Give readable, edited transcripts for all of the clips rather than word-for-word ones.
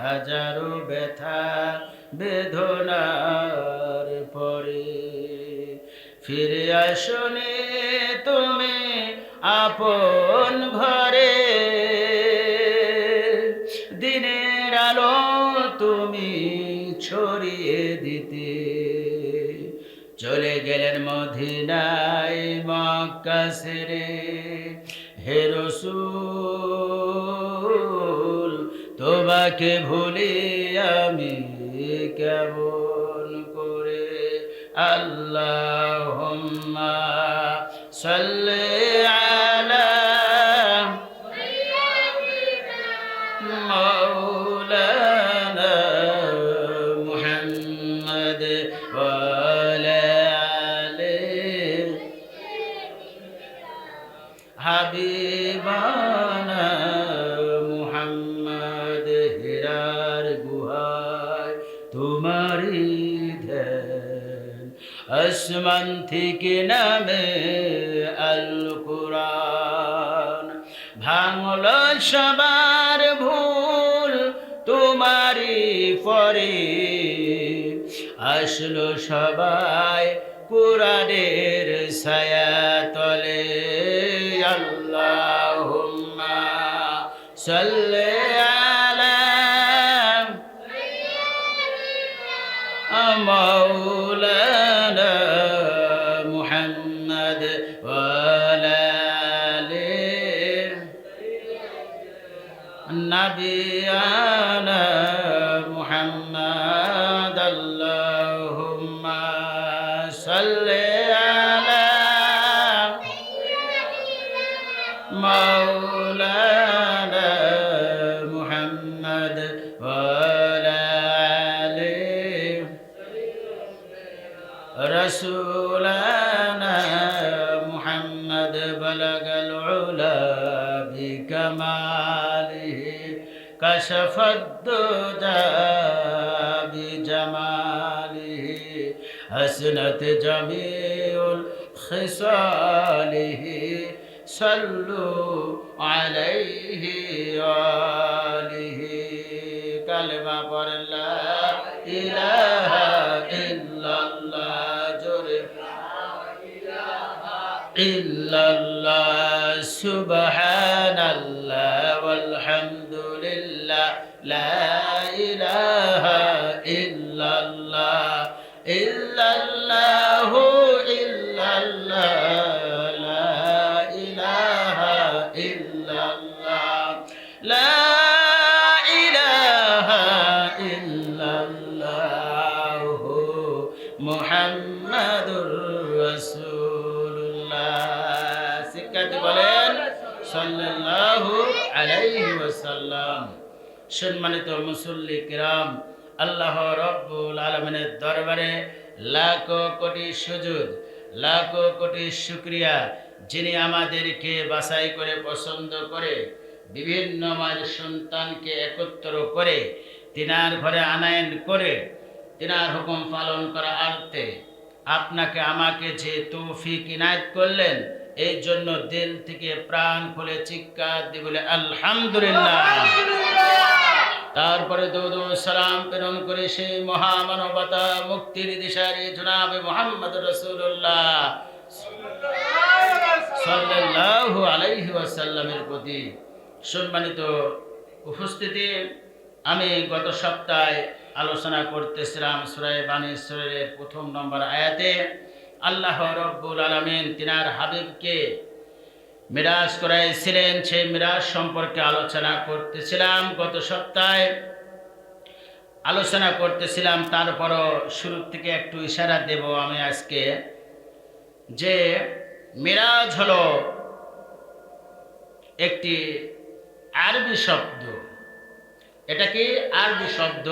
হাজারো ব্যথা বেদনার পরে ফিরে আসনে তুমি আপন ঘরে, দিনের আলো তুমি ছড়িয়ে দিতে চলে গেলেন মদিনায় মক্কা ছেড়ে। হে রাসূল তোমাকে ভুলি আমি কেমন করে। আল্লাহুম্মা সাল্লি আলা মাওলানা মুহাম্মদ ওয়া আলা আলি হাবিবানা মুহাম্মদ। হেরার গুহায় তোমারি ধ্যান, আসমান থেকে নামে আল কুরআন। ভাঙল সবার ভুল তোমারি পরে, আসলো সবাই কুরআনের ছায়া তলে। আল্লাহুম্মা সাল্লি আলা মাওলানা মুহাম্মদ ওয়া আলা আলি নাবিয়ানা মুহাম্মদ। আল্লাহুম্মা সাল্লি আলা মাওলানা মুহাম্মদ ওয়া আলা আলি রাসূলানা মুহাম্মদ। বালাগাল উলা বিকামালিহি কাশাফাদ দুজা বিজামালিহি হাসনাত জামিউল খিসালিহি সাল্লু আলাইহি আলিহি। কালেমা পড়েন লা ইলাহা ইল্লাল্লাহ, জোরে ইল্লাল্লাহ, সুবহানাল্লাহ ওয়ালহামদুলিল্লাহ, লা ইলাহা ইল্লাল্লাহ, ইল্লাল্লাহু ইল্লাল্লাহ, লা ইলাহা ইল্লাল্লাহ, লা ইলাহা ইল্লাল্লাহু মুহাম্মাদুর রাসূলুল্লাহ। শিক্ষার্থী বলেন সাল্লাল্লাহু আলাইহি ওয়াসাল্লাম। সম্মানিত মুসল্লি কিরাম, আল্লাহ রাব্বুল আলামিনের দরবারে লাখো কোটি সুজুদ, লাখো কোটি শুকরিয়া, যিনি আমাদেরকে বাছাই করে পছন্দ করে বিভিন্ন মায়ের সন্তানকে একত্র করে তিনার ঘরে আনায়ন করে তিনার হুকুম পালন করা আর্থে আপনাকে আমাকে যে তৌফিক ইনায়েত করলেন, এই জন্য দিল থেকে প্রাণ খুলে চিৎকার দিয়ে বলে আলহামদুলিল্লাহ। তারপরে দরুদ ও সালাম প্রেরণ করে সেই মহামানবতা মুক্তির দিশারি জনাবে মুহাম্মদ রাসূলুল্লাহ সাল্লাল্লাহু আলাইহি ওয়াসাল্লামের প্রতি। সম্মানিত উপস্থিতি, আমি গত সপ্তাহে আলোচনা করতেছিলাম সূরা বানী ইসরাঈলের ১ম নম্বর আয়াতে আল্লাহ রাব্বুল আলামিন তিনার হাবিবকে মিরাজ করাইছিলেন, সেই মিরাজ সম্পর্কে আলোচনা করতেছিলাম। গত সপ্তাহে আলোচনা করতেছিলাম, তারপরও শুরু থেকে একটু ইশারা দেব আমি আজকে, যে মিরাজ হলো একটি আরবি শব্দ। এটা কি আরবি শব্দ?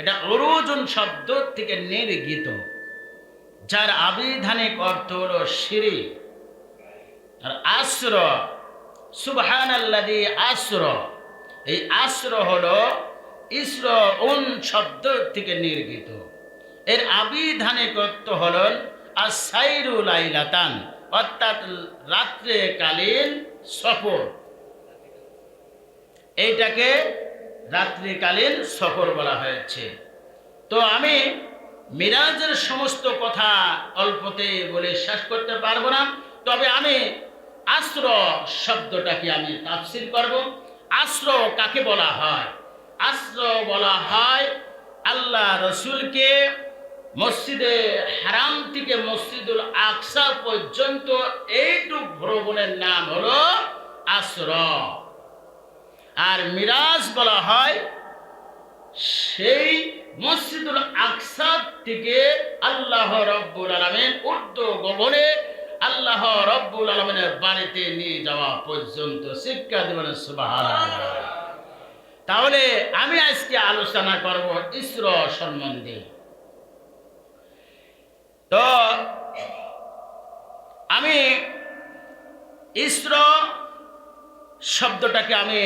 এটা উরুজুন শব্দ থেকে নির্গিত, যার আবিধানিক অর্থ হলো সিঁড়ি। আর আসর, সুবহানাল্লাযী আসর, এই আসর হলো ইসরাউন শব্দ থেকে নির্গিত। এর আবিধানিক অর্থ হল আসাইরু লাইলাতান, অর্থাৎ রাত্রে কালীন সফর। এইটাকে রাত্রিকালীন সফর বলা হয়েছে। তো আমি মিরাজের সমস্ত কথা অল্পতে বলে শেষ করতে পারবো না, তবে আমি আসর শব্দটাকে আমি তাফসীর করব। আসর কাকে বলা হয়? আসর বলা হয় আল্লাহ রসুলকে মসজিদে হারাম থেকে মসজিদুল আকসা পর্যন্ত এইটুক ভ্রমণের নাম হলো আসর। আর মিরাজ বলা হয় সেই মসজিদুল আকসা থেকে আল্লাহ রব্বুল আলামিন ঊর্ধ্ব গগনে আল্লাহ রব্বুল আলামিনের বাড়িতে নিয়ে যাওয়া পর্যন্ত। শিক্ষা দেবেন সুবহানাল্লাহ। তাহলে আমি আজকে আলোচনা করব ইসরা সম্বন্ধে। তো আমি ইসরা শব্দটাকে আমি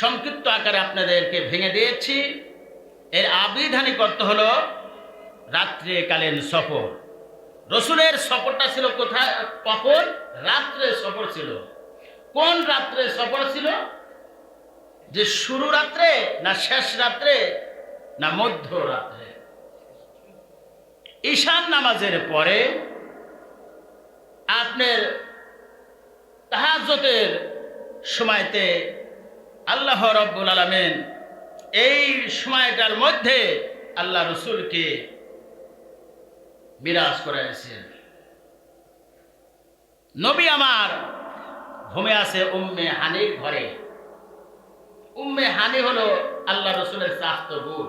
সংক্ষিপ্ত আকারে আপনাদেরকে ভেঙে দিয়েছি। এর আবিধানিক অর্থ হলো রাত্রিকালীন সফর। রসুলের সফরটা ছিল কোথায়? কখন? রাত্রে সফর ছিল। কোন রাত্রে সফর ছিল? যে শুরু রাত্রে, না শেষ রাত্রে, না মধ্য রাত্রে? ঈশান নামাজের পরে আপনার তাহাজ্জুদের সময়তে আল্লাহ রব্বুল আলামিন এই সময়টার মধ্যে আল্লাহ রসুলকে মিরাজ করাইছেন। নবী আমার ঘুমে আছে উম্মে হানির ঘরে। উম্মে হানি হলো আল্লাহ রসুলের চাচাতো বোন।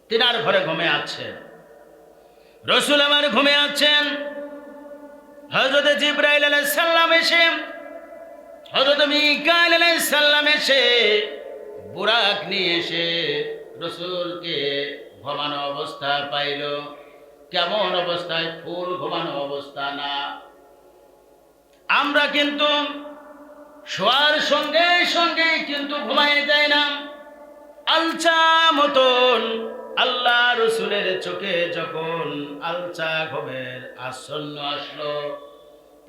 তিনার ঘরে ঘুমে আছেন। রসুল আমার ঘুমে আছেন। হযরত জিবরাইল আলাইহিস সালাম এসে, হযরত মিকাইল আলাইহিস সালাম এসে বুরাক নিয়ে এসে রসুলকে ঘুমানো অবস্থা পাইল। কেমন অবস্থায়? ফুল ঘুমানো অবস্থা না। আমরা কিন্তু শোয়ার সঙ্গে সঙ্গে কিন্তু ঘুমায় যায় না, আলচা মতন। আল্লাহ রসুলের চোখে যখন আলচা ঘুমের আসন্ন আসলো,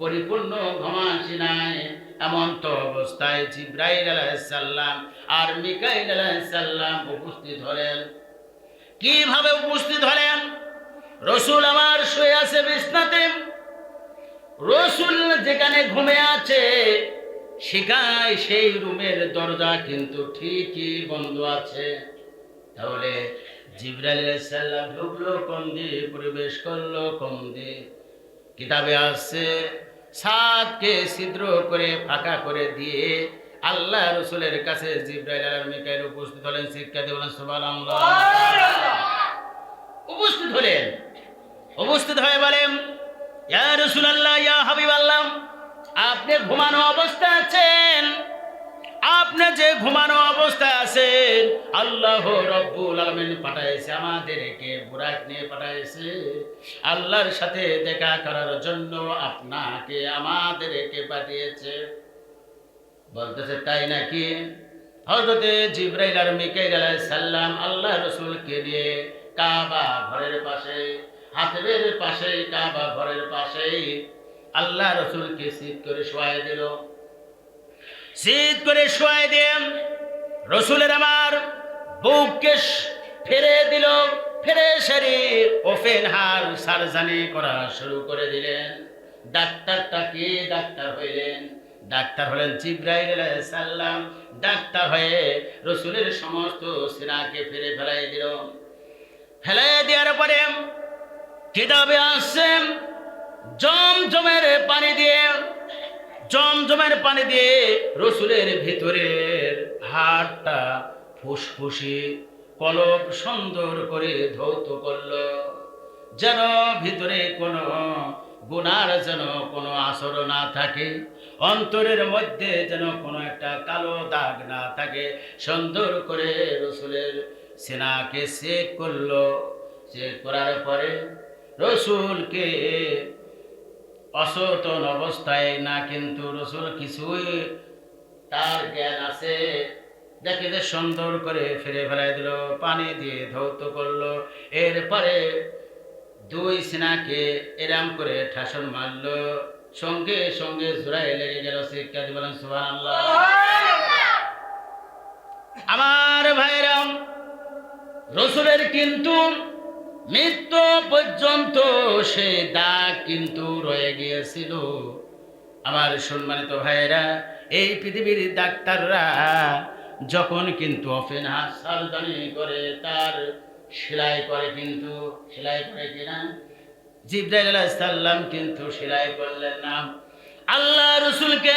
পরিপূর্ণ ঘুম আসে নাই, এমন তো অবস্থায় জিবরাইল আলাইহিস সালাম আর মিকাইল আলাইহিস সালাম উপস্থিত হলেন। কিভাবে উপস্থিত হলেন? রসুল আমার শুয়ে আছে বিছনাতে। রসুল যেখানে ঘুমে আছে সেখানে সেই রুমের দরজা কিন্তু ঠিকই বন্ধ আছে। তাহলে জিবরাইল আলাইহিস সালাম ঢুকলো কোন দিয়ে, প্রবেশ করলো কোন দিয়ে? কিতাবে আছে ছাদকে ছিদ্র করে ফাঁকা করে দিয়ে আল্লাহ রসুলের কাছে জিবরাইল আর মিকাইল উপস্থিত হলেন। শিক্ষা দিয়ে বলেন সুবহানাল্লাহ। উপস্থিত হলেন। উপস্থিত হয়ে বলেন, ইয়া রাসূলুল্লাহ, ইয়া হাবিবাল্লাহ, আপনি ঘুমানো অবস্থায় আছেন। আপনি যে ঘুমানো অবস্থায় আছেন, আল্লাহ রব্বুল আলামিন পাঠাইছে আমাদেরকে, বুরাক নিয়ে পাঠাইছে আল্লাহর সাথে দেখা করার জন্য। আপনাকে আমাদেরকে পাঠিয়েছে। বলতেছে তাই নাকি? হযরতে জিবরাইল আর মিকাইল আলাইহিস সালাম আল্লাহ রাসূলকে নিয়ে কাবা ঘরের পাশে, হাতের পাশে, কাবা ঘরের পাশেই আল্লাহ রাসূলকে সিট করে শোয়াই দিল। সিট করে শোয়াই দিয়ে রসুলের আমার বুককে ফেরে দিল। ফেরে শরীর ওপেন হার্ট সার্জারি করা শুরু করে দিলেন। ডাক্তারটা কে? ডাক্তার হইলেন, ডাক্তার হলেন জিবরাইল আলাইহিস সালাম। ডাক্তার হয়ে রসুলের সমস্ত সিনাকে ফেরে ফেলাই দিল। ফেলাই দেওয়ার পরে কিতাবে আসছে জমজমের পানি দিয়ে, জমজমের পানি দিয়ে রসুলের ভিতরের হাড়টা ফুসফুসি কলব সুন্দর করে ধৌত করলো, যেন ভিতরে কোনো গুনার যেন কোনো আসর না থাকে, অন্তরের মধ্যে যেন কোনো একটা কালো দাগ না থাকে। সুন্দর করে রসুলের সিনাকে চেক করলো। চেক করার পরে রসুলকে অচেতন অবস্থায় না, কিন্তু রসুল কিছুই তার জ্ঞান আছে, দেখে যে সুন্দর করে ফিরে ফেলাই দিল, পানি দিয়ে ধৌত করলো। এরপরে দুই সিনাকে এরাম করে ঠাসন মারলো, সঙ্গে সঙ্গে জোড়ায় লেগে গেল। শিক্ষা দিয়ে বলেন সুবহানাল্লাহ। আমার ভাইরাম, রসুলের কিন্তু মৃত্যু পর্যন্ত সে দাগ কিন্তু রয়ে গিয়েছিল। আমার সম্মানিত ভাইরা, এই পৃথিবীর ডাক্তাররা যখন কিন্তু ওপেন হার্ট সার্জারি করে, তার সেলাই করে, কিন্তু সেলাই করে কিনা? জিবরাইল আলাইহিস সালাম কিন্তু সেলাই করলেন না। আল্লাহ রসুলকে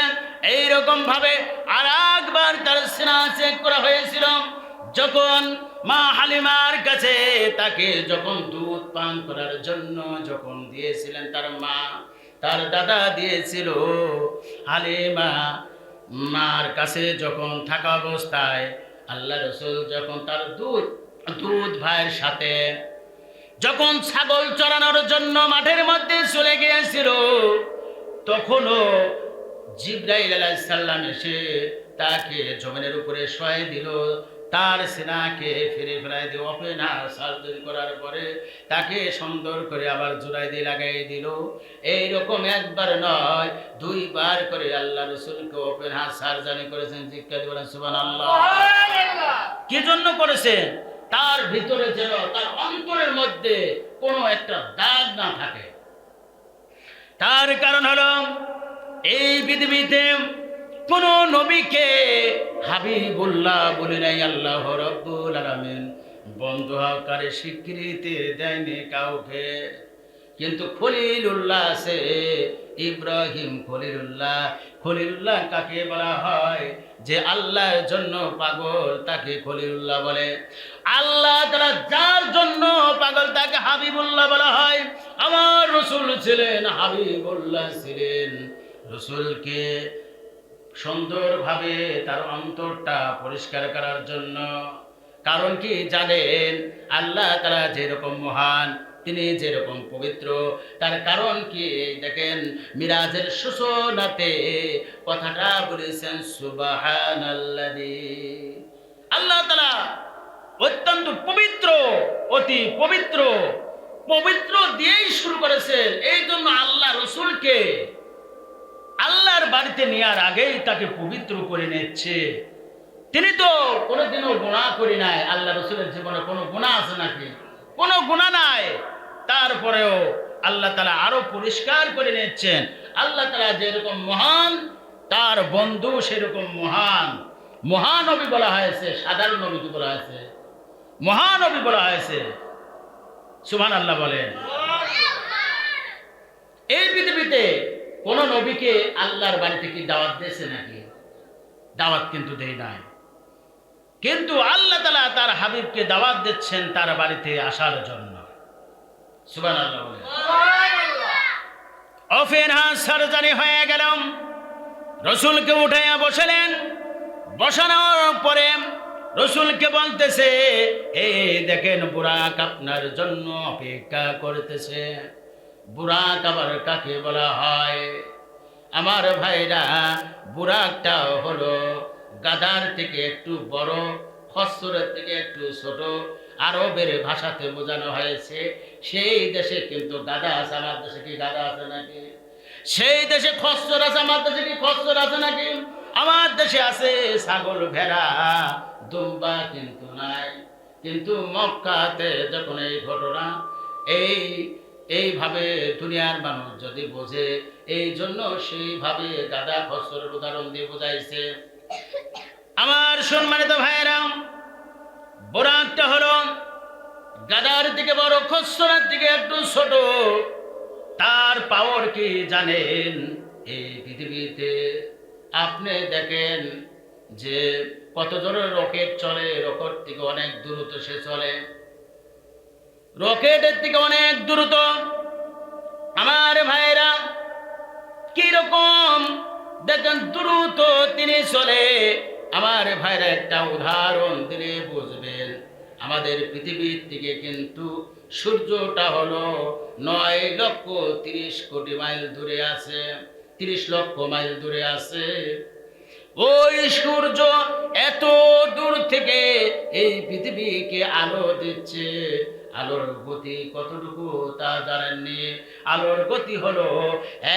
এইরকম ভাবে আর একবার তার সিনা চেক করা হয়েছিল, যখন মা হালিমার কাছে তাকে যখন দুধ পান করার জন্য যখন দিয়েছিলেন, তার মা, তার দাদা দিয়েছিল। হালিমা মার কাছে যখন থাকা অবস্থায় আল্লাহ রসুল যখন তার দুধ ভাইয়ের সাথে যখন ছাগল চড়ানোর জন্য মাঠের মধ্যে চলে গিয়েছিল, তখনও জিবরাইল আলাইহিস সালাম এসে তাকে জমিনের উপরে শোয়াই দিল, তার সিনাকে ফিরে ফেরাই দিয়ে ওপেন হার্ট সার্জারি করার পরে তাকে সুন্দর করে আবার জোড়াই দিয়ে লাগাই দিল। এইরকম একবার নয়, দুইবার করে আল্লাহ রসুলকে ওপেন হার্ট সার্জারি করেছেন। জিজ্ঞাসা করেন সুবহানাল্লাহ। কি জন্য করেছেন? তার ভিতরে যেন, তার অন্তরের মধ্যে কোনো একটা দাগ না থাকে। তার কারণ হলো, এই পৃথিবীতে কোন নবীকে হাবিবুল্লাহ বলে নাই আল্লাহ রাব্বুল আলামিন, বন্ধু আকারে স্বীকৃতি দেয়নি কাউকে। কিন্তু খলিলুল্লাহ আছে, ইব্রাহিম খলিলুল্লাহ। খলিলুল্লাহ কাকে বলা হয়? যে আল্লাহর জন্য পাগল, তাকে খলিলুল্লাহ বলে। আল্লাহ তাআলা যার জন্য পাগল, তাকে হাবিবুল্লাহ বলা হয়। আমার রসুল ছিলেন হাবিবুল্লাহ ছিলেন। রসুলকে সুন্দরভাবে তার অন্তরটা পরিষ্কার করার জন্য। কারণ কি জানেন? আল্লাহ তাআলা যেরকম মহান, তিনি যেরকম পবিত্র, তার কারণ কি? দেখেন, মিরাজের সূচনাতে কথাটা বলেছেন সুবহানাল্লাযী। আল্লাহ তাআলা অত্যন্ত পবিত্র, অতি পবিত্র, পবিত্র দিয়েই শুরু করেছেন। এই জন্য আল্লাহ রসুলকে আল্লাহর বাড়িতে নেওয়ার আগেই তাকে পবিত্র করে নিচ্ছে। তিনি তো কোনোদিনও গুনাহ করি নাই। আল্লাহ রসুলের জীবনে কোনো গুনাহ আছে নাকি? কোনো গুনাহ নাই। তারপরেও আল্লাহ তাআলা আরো পরিষ্কার করে নিচ্ছেন। আল্লাহ তাআলা যেরকম মহান, তার বন্ধু সেরকম মহান। মহানবী বলা হয়েছে, সাধারণ নবী বলা হয়েছে, মহানবী বলা হয়েছে। সুবহানাল্লাহ বলেন। এই পৃথিবীতে কোন নবীকে আল্লাহর বাড়িতে কি দাওয়াত দিয়েছে নাকি? দাওয়াত কিন্তু দেয় নাই। কিন্তু আল্লাহ তাআলা তার হাবিবকে দাওয়াত দিচ্ছেন তার বাড়িতে আসার জন্য। সুবহানাল্লাহ বলেন। ওপেন হার্ট সার্জারি হয়ে গেল, রসুলকে উঠাইয়া বসালেন। বসানোর পরে রসুলকে বলতেছে, এই দেখেন বুরাক আপনার জন্য অপেক্ষা করতেছে। বুরাক আবার কাকে বলা হয়? আমার ভাইরা, বুরাকটা হলো গাধার থেকে একটু বড়, খচ্চরের থেকে একটু ছোট। আরবের ভাষাতে বোঝানো হয়েছে, সেই দেশে কিন্তু গাধা আছে, আমার দেশে কি গাধা আছে নাকি? সেই দেশে খচ্চর আছে, আমার দেশে কি খচ্চর আছে নাকি? আমার দেশে আছে ছাগল, ভেড়া, দুম্বা, কিন্তু নাই। কিন্তু মক্কাতে যখন এই ঘটনা, এইভাবে দুনিয়ার মানুষ যদি বোঝে, এই জন্য সেইভাবে গাধা খচ্চরের উদাহরণ দিয়ে বোঝাইছে। আমার সম্মানিত ভাইয়েরা, বোরাকটা হলো গাধার দিকে বড়, খচ্চরের দিকে একটু ছোট। তার পাওয়ার কি জানেন? এই পৃথিবীতে আপনি দেখেন যে কত জনের রকেট চলে, রকেট থেকে অনেক দ্রুত সে চলে, রকেটের থেকে অনেক দ্রুত। আমার ভাইরা, কিরকম দেখেন দ্রুত তিনি চলে। আমার ভাইরা, একটা উদাহরণ দিলে বুঝবেন। আমাদের পৃথিবীর থেকে কিন্তু সূর্যটা হলো 9,30,00,000 মাইল দূরে আছে, 30 লক্ষ মাইল দূরে আছে। ওই সূর্য এত দূর থেকে এই পৃথিবীকে আলো দিচ্ছে। আলোর গতি কতটুকু তা জানেননি? আলোর গতি হলো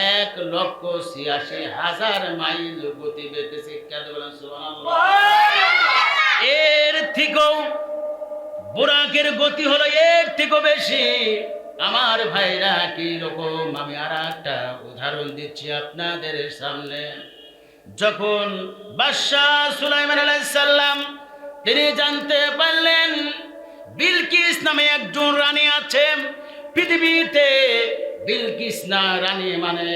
1,86,000 মাইল গতি বেঁধেছে। কেন বলেন সুবহানাল্লাহ? এর থেকেও বুরাকের গতি হলো এর থেকেও বেশি। আমার ভাইরা কি রকম, আমি আর একটা উদাহরণ দিচ্ছি আপনাদের সামনে। যখন বাদশাহ সুলাইমান আলাইহিস সালাম তিনি জানতে পারলেন বিলকিস নামে একজন রানী আছে পৃথিবীতে, বিলকিস না রানী মানে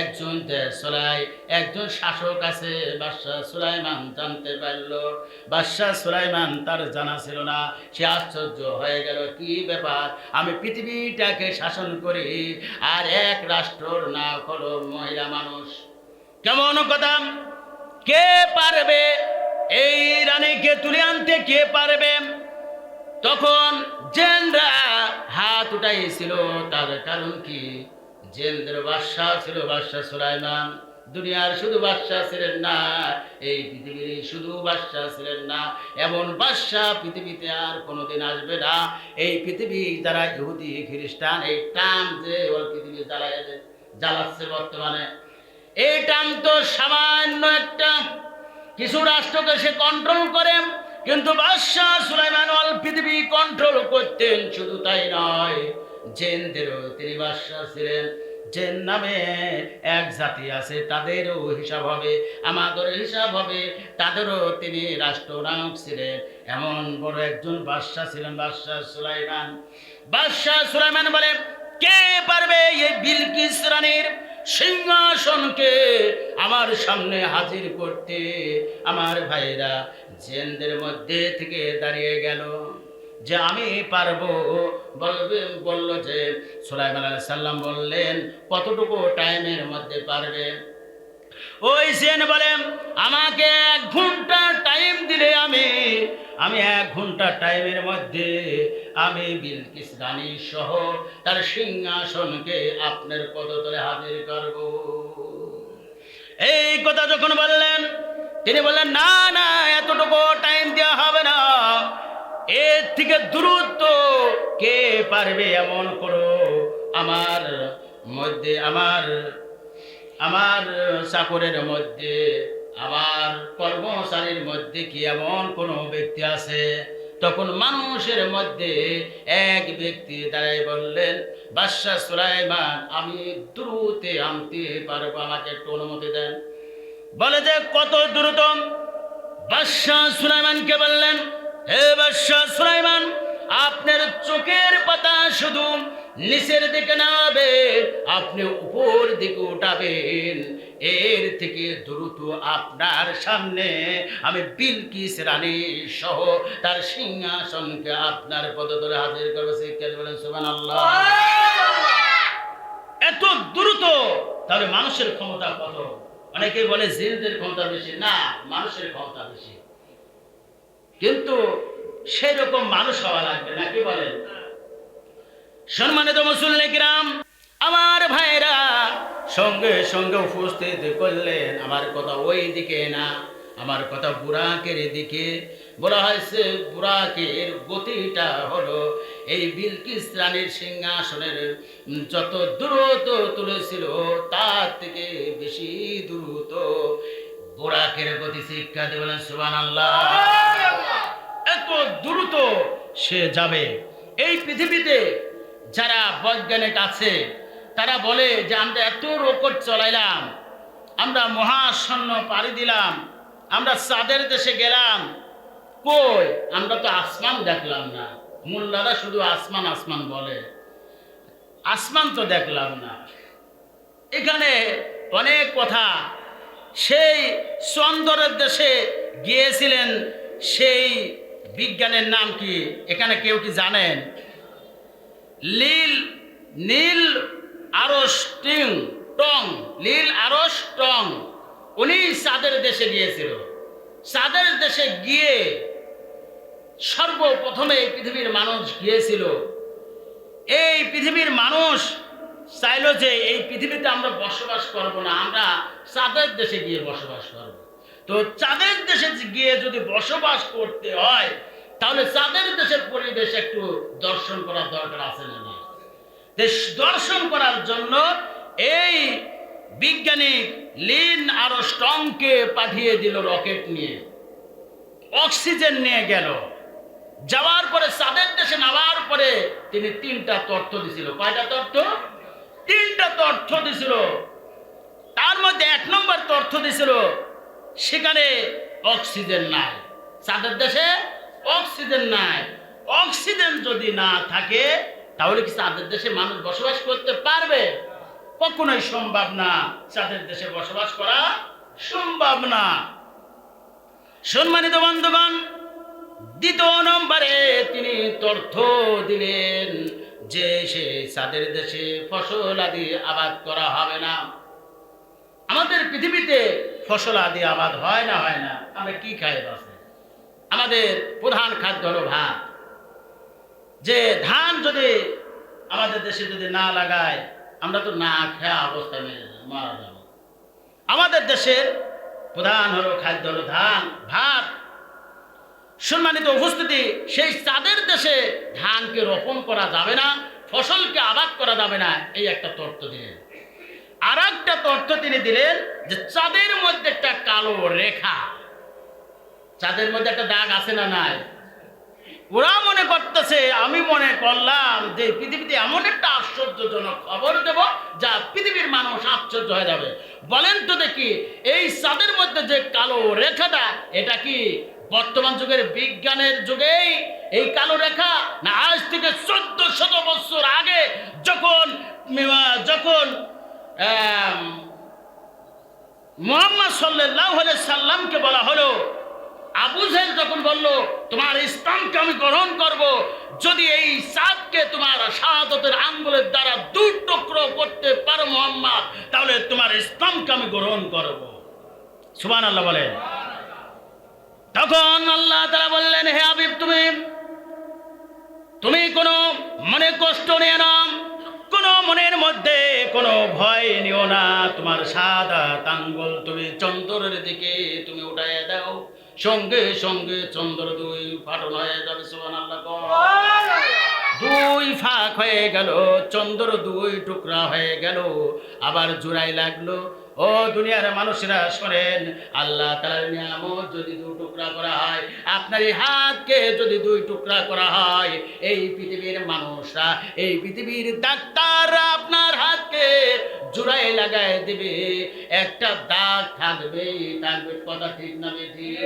একজন দেশলাই, একজন শাসক আছে। বাদশাহ সুলাইমান জানতে পারল, বাদশাহ সুলাইমান তার জানা ছিল না। সে আশ্চর্য হয়ে গেল, কি ব্যাপার, আমি পৃথিবীটাকে শাসন করি আর এক রাষ্ট্রর না হলো মহিলা মানুষ, কেমন কথা? কে পারবে এই রানীকে তুলে আনতে, কে পারবে? তখন জেনরা হাত উঠাইছিল। তার কারণ কি? জেনদের বাদশাহ ছিল বাদশাহ সুলাইমান। দুনিয়ার শুধু বাদশাহ ছিলেন না, এই পৃথিবীর শুধু বাদশাহ ছিলেন না, এমন বাদশাহ পৃথিবীতে আর কোনোদিন আসবে না। এই পৃথিবী যারা ইহুদি খ্রিস্টান, এই টান যে ওর পৃথিবী জ্বালাচ্ছে বর্তমানে, এই টান তো সামান্য একটা কিছু রাষ্ট্রকে সে কন্ট্রোল করে, কিন্তু বাদশাহ সুলাইমান অল পৃথিবী কন্ট্রোল করতেন। শুধু তাই নয়, জেনদেরও তিনি বাদশাহ ছিলেন। জেন নামে এক জাতি আছে, তাদেরও হিসাব হবে, আমাদের হিসাব হবে, তাদেরও তিনি রাষ্ট্রনায়ক ছিলেন। এমন বড় একজন বাদশাহ ছিলেন বাদশাহ সুলাইমান। বাদশাহ সুলাইমান বলে, কে পারবে এই বিলকিস রানীর সিংহাসনকে আমার সামনে হাজির করতে? আমার ভাইরা জেনদের মধ্যে থেকে দাঁড়িয়ে গেল যে আমি পারবো। বলল যে সুলাইমান আলাইহিস সালাম বললেন, কতটুকু টাইমের মধ্যে পারবে? ওই জেন বলে, আমাকে 1 ঘন্টা টাইম দিলে আমি 1 ঘন্টা টাইমের মধ্যে আমি বিলকিস রানী সহ তার সিংহাসনকে আপনার পদতলে হাজির করব। এই কথা যখন বললেন, তিনি বললেন, না না, এতটুকু টাইম দেওয়া হবে না, এর থেকে দ্রুত কে পারবে? এমন করো, আমার মধ্যে আমার চাকরের মধ্যে, আমার কর্মচারীর মধ্যে কি এমন কোনো ব্যক্তি আছে? তখন মানুষের মধ্যে এক ব্যক্তি দাঁড়াই বললেন, বাদশাহ সুলাইমান, আমি দ্রুত আনতে পারবো, আমাকে একটু অনুমতি দেন। বলে যে কত দ্রুত? বাদশাহ সুলাইমানকে বললেন, হে বাদশাহ সুলাইমান, আপনার চোখের পাতা শুধু নিচের দিকে নাবে, আপনি উপর দিকে উঠাবেন, এর থেকে দ্রুত আপনার সামনে আমি বিলকিস রানী সহ তার সিংহাসনকে আপনার পদতলে হাজির করবো। শিক্ষার্থী বলেন সুবহানাল্লাহ। এত দ্রুত! তাহলে মানুষের ক্ষমতা কত? অনেকে বলে জিনদের ক্ষমতা বেশি, না, মানুষের ক্ষমতা বেশি, কিন্তু সেরকম মানুষ হওয়া লাগবে না, কি বলেন? সম্মানিত মুসল্লি কিরাম, আমার ভাইরা সঙ্গে সঙ্গে উপস্থিত করলেন, আমার কথা ওই দিকে না, আমার কথা বুরাকের দিকে। বলা হয়েছে বুরাকের গতিটা হলো এই বিলকিস রানীর সিংহাসনের যত দ্রুত তুলেছিল তার থেকে বেশি দ্রুত বুরাকের গতি। শিক্ষার্থী বলেন সুবহানাল্লাহ। এত দ্রুত সে যাবে। এই পৃথিবীতে যারা বৈজ্ঞানিক আছে তারা বলে যে আমরা এত রকেট চলাইলাম, আমরা মহাশূন্য পাড়ি দিলাম, আমরা চাঁদের দেশে গেলাম, কই আমরা তো আসমান দেখলাম না। মোল্লারা শুধু আসমান আসমান বলে, আসমান তো দেখলাম না। এখানে অনেক কথা। সেই চন্দ্রের দেশে গিয়েছিলেন, সেই বিজ্ঞানের নাম কি এখানে কেউ কি জানেন? নীল আর্মস্ট্রং, উনি চাঁদের দেশে গিয়েছিল। চাঁদের দেশে গিয়ে সর্বপ্রথমে এই পৃথিবীর মানুষ গিয়েছিল। এই পৃথিবীর মানুষ চাইল যে এই পৃথিবীতে আমরা বসবাস করব না, আমরা চাঁদের দেশে গিয়ে বসবাস করব। তো চাঁদের দেশে গিয়ে যদি বসবাস করতে হয় তাহলে চাঁদের দেশের পরিবেশ একটু দর্শন করার দরকার আছে না? দর্শন করার জন্য এই বিজ্ঞানী নীল আর্মস্ট্রংকে পাঠিয়ে দিল রকেট নিয়ে। অক্সিজেন নিয়ে গেল। যাওয়ার পরে চাঁদের দেশে নামার পরে তিনি 3টা তথ্য দিছিল। কয়টা তথ্য? 3টা তথ্য দিছিল। তার মধ্যে 1 নম্বর তথ্য দিছিল সেখানে অক্সিজেন নাই। চাঁদের দেশে অক্সিজেন নাই। অক্সিজেন যদি না থাকে তাহলে কি চাঁদের দেশে মানুষ বসবাস করতে পারবে? কখনোই সম্ভব না। চাঁদের দেশে বসবাস করা সম্ভব না। সম্মানিত বন্ধুগণ, 2 নম্বরে তিনি তথ্য দিলেন যে সে চাঁদের দেশে ফসল আদি আবাদ করা হবে না। আমাদের পৃথিবীতে ফসল আদি আবাদ হয় না? হয় না? আমরা কি খাই? বাসে আমাদের প্রধান খাদ্য হলো ভাত। যে ধান যদি আমাদের দেশে যদি না লাগায় আমরা তো না খেয়া অবস্থায় মারা যাব। আমাদের দেশের প্রধান হলো খাদ্য হলো ধান, ভাত। সম্মানিত উপস্থিতি, সেই চাঁদের দেশে ধানকে রোপণ করা যাবে না, ফসলকে আবাদ করা যাবে না, এই একটা তথ্য দিলেন। আর একটা তথ্য তিনি দিলেন যে চাঁদের মধ্যে একটা কালো রেখা, চাঁদের মধ্যে একটা দাগ আছে না নাই? ওরা মনে করতেছে, আমি মনে করলাম যে পৃথিবীতে এমন একটা আশ্চর্যজনক খবর দেব যা পৃথিবীর মানুষ আশ্চর্য হয়ে যাবে। বলেন তো দেখি, এই চাঁদের মধ্যে যে কালো রেখাটা, এটা কি বর্তমান যুগের বিজ্ঞানের যুগেই এই কালো রেখা, না আজ থেকে 1400 বছর আগে যখন মুহাম্মদ সাল্লাল্লাহু আলাইহি সাল্লামকে বলা হলো, আবু জেহেল যখন বলল তোমার ইসলামকে আমি গ্রহণ করব যদি এই চাঁদকে তোমার শাহাদাতের আঙ্গুলের দ্বারা 2 টুকরো করতে পারো মুহাম্মদ, তাহলে তোমার ইসলামকে আমি গ্রহণ করব। সুবহানাল্লাহ বলেন। তখন আল্লাহ তাআলা বললেন, হে হাবিব, তুমি কোনো মনে কষ্ট নিও না, কোনো মনের মধ্যে কোনো ভয় নিও না। তোমার শাহাদাত আঙ্গুল তুমি চন্দ্রের দিকে তুমি উঠাইয়া দাও, সঙ্গে সঙ্গে চন্দ্র 2 ফাটল হয়ে যাবে। সুবহানাল্লাহ। 2 ফাঁক হয়ে গেল, চন্দ্র 2 টুকরা হয়ে গেল। আবার জোড়াই লাগলো। ও দুনিয়ার মানুষরা শোনেন, আল্লাহ তাআলার নিয়ামত যদি 2 টুকরা করা হয়, আপনার এই হাতকে যদি 2 টুকরা করা হয়, এই পৃথিবীর মানুষরা, এই পৃথিবীর ডাক্তাররা আপনার হাতকে জোড়াই লাগাই দেবে, একটা দাগ থাকবে। কথা ঠিক না বেঠিক?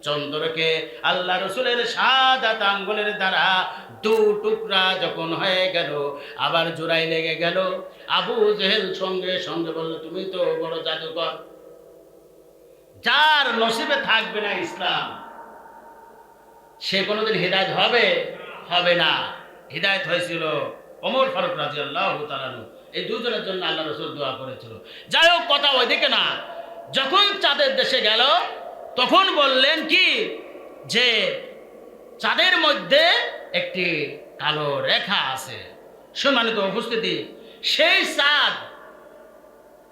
চন্দ্রকে আল্লাহ রসুলের শাহাদাত আঙ্গুলের দ্বারা 2 টুকরা যখন হয়ে গেল, আবার জোড়াই লেগে গেল। আবু জেহেল সঙ্গে সঙ্গে বলল, তুমি তো বড় জাদুকর। যার নসিবে থাকবে না ইসলাম, সে কোনোদিন হিদায়াত হবে না। হিদায়াত হয়েছিল ওমর ফারুক রাদিয়াল্লাহু তাআলা আনহু। এই 2 জনের জন্য আল্লাহ রসুল দোয়া করেছিল। যাই হোক, কথা ওইদিকে না। যখন চাঁদের দেশে গেল তখন বললেন কি, যে চাঁদের মধ্যে একটি কালো রেখা আছে। সম্মানিত উপস্থিতি, সেই চাঁদ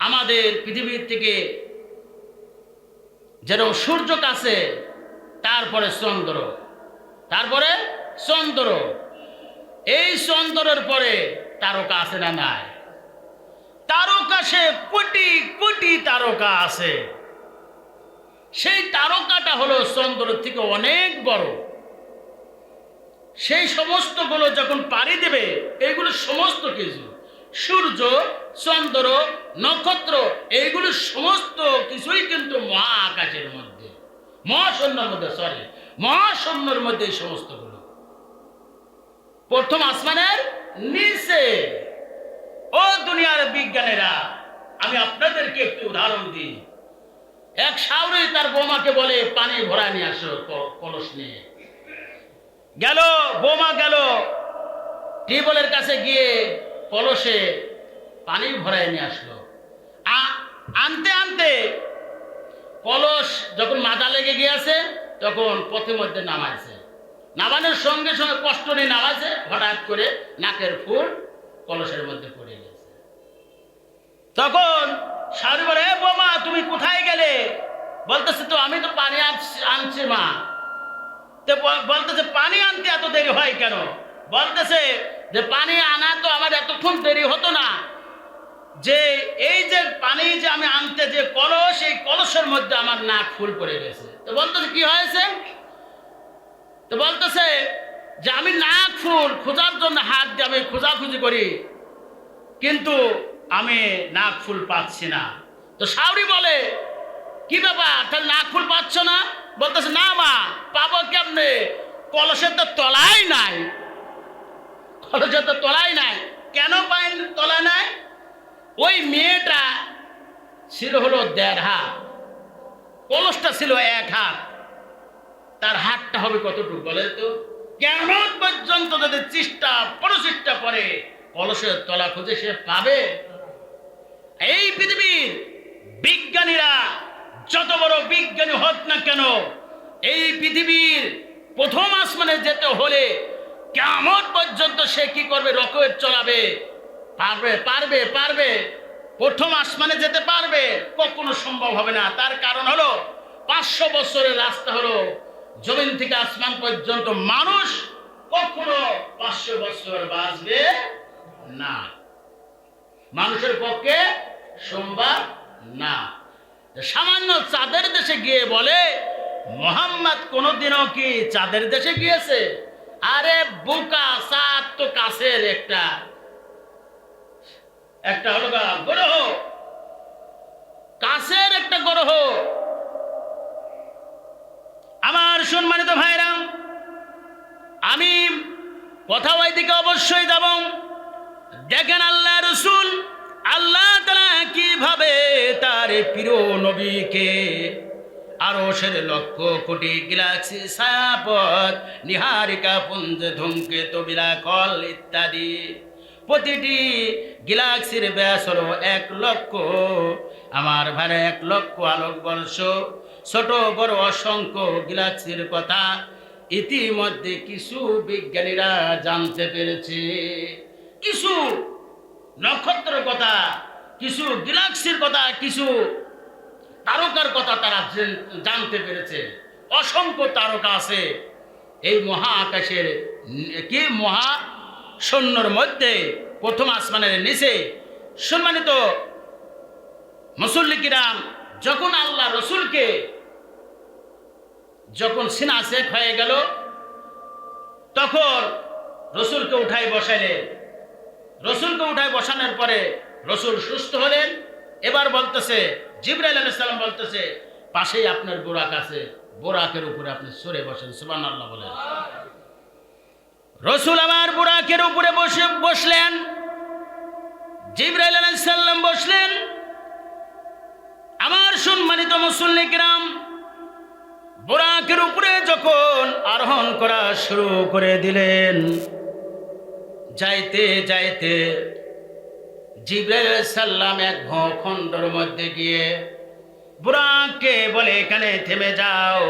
আমাদের পৃথিবীর থেকে যেরকম সূর্য কাছে, তারপরে চন্দ্র, এই চন্দ্রের পরে তারকা আছে না নাই? তারকা, সে কোটি কোটি তারকা আছে। সেই তারকাটা হলো চন্দ্রের থেকে অনেক বড়। সেই সমস্তগুলো যখন পাড়ি দেবে, এইগুলো সমস্ত কিছু, সূর্য, চন্দ্র, নক্ষত্র, এইগুলো সমস্ত কিছুই কিন্তু মহাকাশের মধ্যে, মহাশূন্যের মধ্যে এই সমস্তগুলো। প্রথম আসমানের নিচে। ও দুনিয়ার বিজ্ঞানীরা, আমি আপনাদেরকে একটি উদাহরণ দিই। এক শাওরি তার বৌমাকে বলে, পানি ভরা নিয়ে আসো কলস নিয়ে। গেল, বৌমা গেল টিউবওয়েলের কাছে গিয়ে কলসে পানি ভরায় নিয়ে আসলো। আনতে আনতে কলস যখন মাথা লেগে গিয়েছে, তখন পথের মধ্যে নামাইছে। নামানোর সঙ্গে সঙ্গে কষ্ট নিয়ে নামাইছে, হঠাৎ করে নাকের ফুল কলসের মধ্যে পড়ে গেছে। তখন শাওরি বলে, বৌমা তুমি কোথায় গেলে? বলতেছে, তো আমি তো পানি আনছি মা। বলতেছে, পানি আনতে এত দেরি হয় কেন? বলতেছে যে পানি আনা তো আমার এতক্ষণ দেরি হতো না, যে এই যে পানি যে আমি আনতে যে কলস, এই কলসের মধ্যে আমার নাক ফুল পড়ে গেছে। তো বলতেছে কি হয়েছে? তো বলতেছে যে আমি নাক ফুল খোঁজার জন্য হাত দিয়ে আমি খোঁজাখুঁজি করি, কিন্তু আমি নাক ফুল পাচ্ছি না। তো শাওরি বলে কি ব্যাপার, তাহলে নাক ফুল পাচ্ছ না? বলতেছে না মা, পাবো কেমনে, কলসের তো তলাই নাই, কলসের তো তলাই নাই। কেন পাই তলা নাই? ওই মেয়েটা ছিল হলো 1.5 হাত, কলসটা ছিল 1 হাত, তার হাতটা হবে কতটুকু বলে তো? কেমন পর্যন্ত যদি চেষ্টা প্রচেষ্টা করে কলসের তলা খুঁজে সে পাবে? এই পৃথিবীর বিজ্ঞানীরা যত বড় বিজ্ঞানী হোক না কেন, এই পৃথিবীর প্রথম আসমানে যেতে হলে কিয়ামত পর্যন্ত সে কি করবে? রকেট চালাবে। পারবে পারবে পারবে প্রথম আসমানে যেতে পারবে? কখনো সম্ভব হবে না। তার কারণ হলো 500 বছরের রাস্তা হলো জমিন থেকে আসমান পর্যন্ত, মানুষ কখনো 500 বছর বাঁচবে না, মানুষের পক্ষে সম্ভব না। সামান্য চাঁদের দেশে গিয়ে বলে মোহাম্মদ কোনদিনও কি চাঁদের দেশে গিয়েছে? আরে বোকা, চাঁদ তো কাছের একটা হলো গ্রহ, কাছের একটা গ্রহ। আমার সম্মানিত ভাইরা, আমি কথা ওইদিকে অবশ্যই যাব। দেখেন আল্লাহ রসুল, আল্লাহ তাআলা কিভাবে তার প্রিয় নবীকে আরশের লক্ষ কোটি গ্যালাক্সি, ছায়াপথ, নিহারিকা পুঞ্জ, ধূমকেতু, বিলাকল ইত্যাদি প্রতিটি গ্যালাক্সির ব্যাস হলো 1 লক্ষ, আমার ভাইরা 1 লক্ষ আলোকবর্ষ। ছোট বড় অসংখ্য গ্যালাক্সির কথা ইতিমধ্যে কিছু বিজ্ঞানীরা জানতে পেরেছে, কিছু নক্ষত্রের কথা, কিছু গ্যালাক্সির কথা, কিছু তারকার কথা তারা জানতে পেরেছে। অসংখ্য তারকা আছে এই মহা আকাশের কি মহাশূন্যর মধ্যে, প্রথম আসমানের নিচে। সম্মানিত মুসল্লি কিরাম, যখন আল্লাহ রসুলকে যখন সিনা শেখ হয়ে গেল, তখন রসুলকে উঠাই বসাইলেন। রসুলকে উঠাই বসানোর পরে রসুল সুস্থ হলেন। এবার বলতেছে, জিবরাইল আলাইহিস সালাম বলতেছে, পাশেই আপনার বুরাক আছে, বুরাকের উপরে আপনি সরে বসেন। সুবহানাল্লাহ বলেন। রসুল আমার বুরাকের উপরে বসলেন, জিবরাইল আলাইহিস সালাম বসলেন। আমার সম্মানিত মুসল্লি কিরাম, বুরাকের উপরে যখন আরোহণ করা শুরু করে দিলেন, যাইতে যাইতে জিবরাইল আলাইহিস সালাম এক ভূখণ্ডের মধ্যে গিয়ে বুরাককে বলে এখানে থেমে যাও।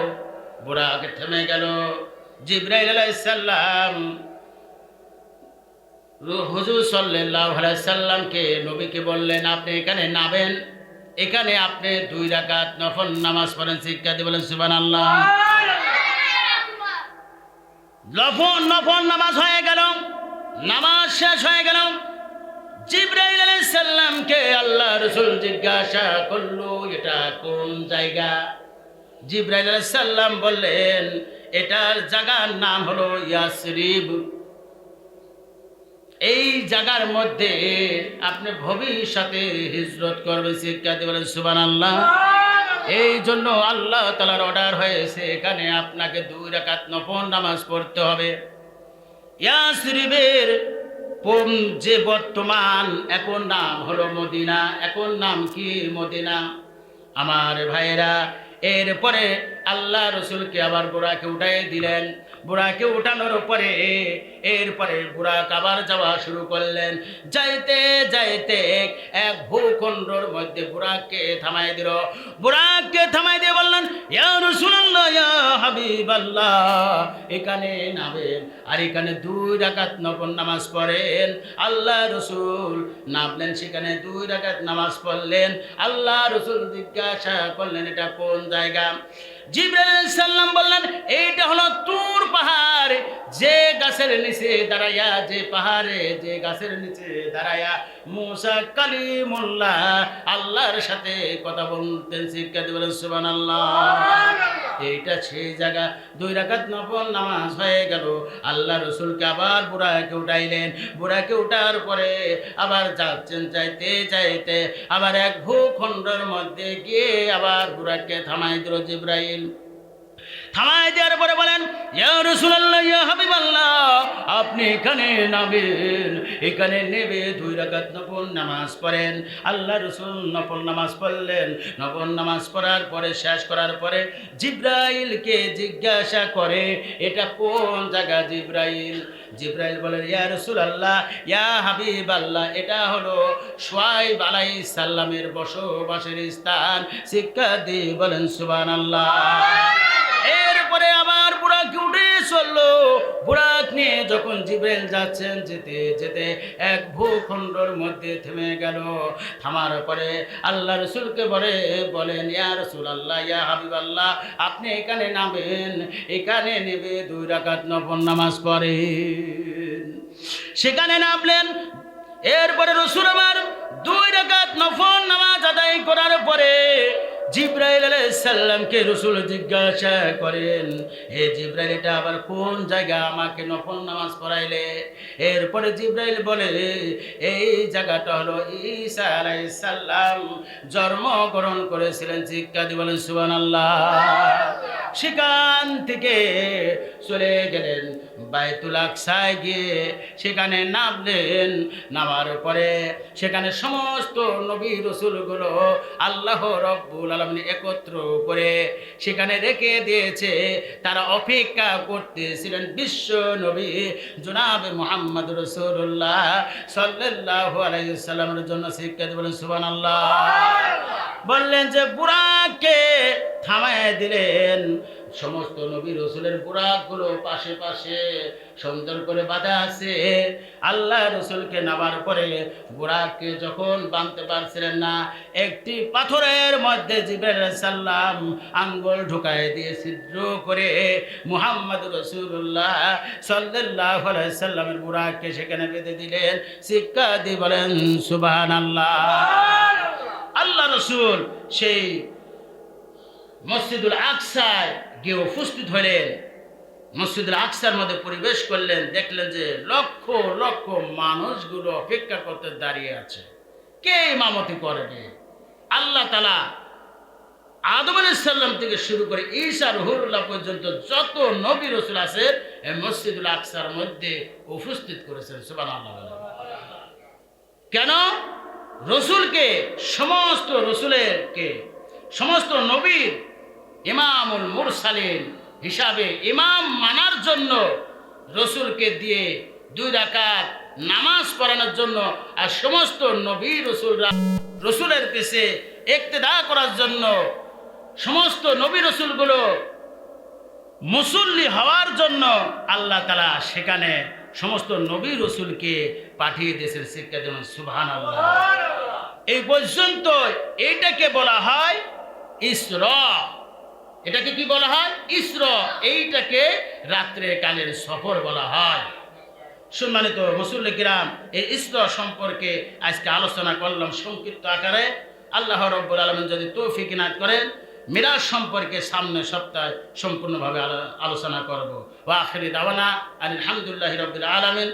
বুরাক থেমে গেল। জিবরাইল আলাইহিস সালাম হুজুর সাল্লাল্লাহু আলাইহি সাল্লামকে, নবীকে বললেন আপনি এখানে নামেন, এখানে আপনি 2 রাকাত নফল নামাজ পড়েন। শিক্ষা দিয়ে বলেন সুবহানাল্লাহ। নফল নামাজ হয়ে গেল, নামাজ শেষ হয়ে গেল। জিবরাইল আলাইহিস সালামকে আল্লাহ রাসূল জিজ্ঞাসা করলো এটা কোন জায়গা? জিবরাইল আলাইহিস সালাম বললেন এটার জায়গার নাম হলো ইয়াসরিব। এই জায়গার মধ্যে আপনি ভবিষ্যতে হিজরত করবেন। শিক্ষা দিয়ে বলেন সুবহানাল্লাহ। এই জন্য আল্লাহ তাআলার অর্ডার হয়েছে এখানে আপনাকে 2 রাকাত নফল নামাজ পড়তে হবে। ইয়াসরিবের যে বর্তমান এখন নাম হলো মদিনা, এখন নাম কি? মদিনা। আমার ভাইয়েরা, এরপরে আল্লাহ রসুলকে আবার বুরাকে উঠাই দিলেন। বুরাকে উঠানোর পরে এরপরে বুরাক আবার যাওয়া শুরু করলেন। যাইতে যাইতে এক ভূখণ্ডের মধ্যে বুরাককে থামাই দিল। বুরাককে থামাই দিয়ে বললেন ইয়া রাসূলুল্লাহ, ইয়া হাবিবাল্লাহ, এখানে নামেন আর এখানে 2 রাকাত নফল নামাজ পড়েন। আল্লাহ রসুল নামলেন, সেখানে 2 রাকাত নামাজ পড়লেন। আল্লাহ রসুল জিজ্ঞাসা করলেন এটা কোন জায়গা? জিবরাইল আলাইহিস সালাম বললেন এইটা হলো তুর পাহাড়, যে গাছের নিচে দাঁড়াইয়া, যে পাহাড়ে যে গাছের নিচে দাঁড়াইয়া মুসা কালিমুল্লাহ আল্লাহর সাথে কথা বলতেন। শিক্ষার্থী বলেন সুবহানাল্লাহ। এইটা সেই জায়গা। 2 রাকাত নফল নামাজ হয়ে গেল। আল্লাহ রসুলকে আবার বুরাকে উঠাইলেন। বুরাকে উঠার পরে আবার যাচ্ছেন, যাইতে যাইতে আবার এক ভূখণ্ডের মধ্যে গিয়ে আবার বুরাকে থামাই দিল জিবরাইল। থামাই দেওয়ার পরে বলেন, ইয়া রাসূলুল্লাহ, ইয়া হাবিবাল্লাহ, আপনি এখানে নামেন। এখানে নেবে 2 রাকাত নফল নামাজ পড়েন। আল্লাহ রসুল নফল নামাজ পড়লেন। নফল নামাজ পড়ার পরে, শেষ করার পরে জিবরাইলকে জিজ্ঞাসা করে, এটা কোন জায়গা জিবরাইল? জিবরাইল বলেন, ইয়া রাসূলুল্লাহ, ইয়া হাবিবাল্লাহ, এটা হলো শুআয়ব আলাইহিস সালামের বসবাসের স্থান। শিক্ষা দিয়ে বলেন সুবহানাল্লাহ। এরপরে আবার বুরাক উঠে চললো। বুরাক নিয়ে যখন জিবরাইল যাচ্ছেন, যেতে যেতে এক ভূখণ্ডের মধ্যে থেমে গেল। থামার পরে আল্লাহ রসুলকে বলেন, ইয়া রাসূলুল্লাহ, ইয়া হাবিবাল্লাহ, আপনি এখানে নামেন। এখানে নেবে 2 রাকাত নফল নামাজ পড়েন। সেখানে নামলেন। এরপরে রসুল আবার 2 রাকাত নফল নামাজ আদায় করার পরে জিবরাইল আলাইহিস সালামকে রসুল জিজ্ঞাসা করেন, হে জিবরাইল, এটা আবার কোন জায়গা? আমাকে নফল নামাজ পড়াইলে। এরপরে জিবরাইল বলে, এই জায়গাটা হলো ঈসা আলাইহিস সালাম জন্মগ্রহণ করেছিলেন। শিক্ষা দিয়ে বলেন সুবহানাল্লাহ। সেখান থেকে চলে গেলেন বাইতুল আকসায় গিয়ে সেখানে নামলেন। নামার পরে সেখানে সমস্ত নবী রসুলগুলো আল্লাহ রব্বুল আলামিন একত্র করে সেখানে রেখে দিয়েছে। তারা অপেক্ষা করতেছিলেন বিশ্ব নবী জনাবে মুহাম্মদ রাসূলুল্লাহ সাল্লাল্লাহু আলাইহি ওয়াসাল্লামের জন্য। শিক্ষা দিয়ে বলেন সুবহানাল্লাহ। বললেন যে বুরাককে থামায় দিলেন। সমস্ত নবী রসুলের বুরাকগুলো পাশে পাশে সুন্দর করে বাঁধা আছে। আল্লাহ রসুলকে নামার পরে বুরাককে যখন বাঁধতে পারছিলেন না, একটি পাথরের মধ্যে জিবরাইল আলাইহিস সালাম আঙ্গুল ঢুকায় দিয়ে ছিদ্র করে মুহাম্মদ রাসূলুল্লাহ সাল্লাল্লাহু আলাইহি ওয়াসাল্লামের বুরাককে সেখানে বেঁধে দিলেন। শিক্ষা দিয়ে বলেন সুবহানাল্লাহ। আল্লাহ রসুল সেই মসজিদুল আকসায় গিয়ে উপস্থিত হলেন। মসজিদুল আকসার মধ্যে প্রবেশ করলেন। দেখলেন যে লক্ষ লক্ষ মানুষগুলো অপেক্ষা করতে দাঁড়িয়ে আছে। কে ইমামতি করবে? আল্লাহ তাআলা আদম আলাইহিস সালাম থেকে শুরু করে ঈসা রুহুল্লাহ পর্যন্ত যত নবী রসুল আছে এই মসজিদুল আকসার মধ্যে উপস্থিত করেছেন। সুবহানাল্লাহ। কেন? রসুলকে, সমস্ত রসুলেরকে, সমস্ত নবীর ইমামুল মুরসালিন হিসাবে ইমাম মানার জন্য রসুলকে দিয়ে 2 রাকাত নামাজ পড়ানোর জন্য, আর সমস্ত নবী রসুলরা রসুলের পেছে ইক্তেদা করার জন্য, সমস্ত নবী রসুলগুলো মুসল্লি হওয়ার জন্য আল্লাহ তাআলা সেখানে সমস্ত নবী রসুলকে পাঠিয়ে দিয়েছেন। শিক্ষা যেমন সুবহানাল্লাহ। এই পর্যন্ত এইটাকে বলা হয় ইসরা। এটাকে কি বলা হয়? ইসরা। এইটাকে রাত্রে কালের সফর বলা হয়। সম্মানিত মুসল্লি কিরাম, এই ইসরা সম্পর্কে আজকে আলোচনা করলাম সংক্ষিপ্ত আকারে। আল্লাহ রাব্বুল আলামিন যদি তৌফিক ইনায়াত করেন, মিরাজ সম্পর্কে সামনের সপ্তাহে সম্পূর্ণভাবে আলোচনা করব। ওয়া আখিরি দাওয়ানা আলহামদুলিল্লাহি রাব্বিল আলামিন।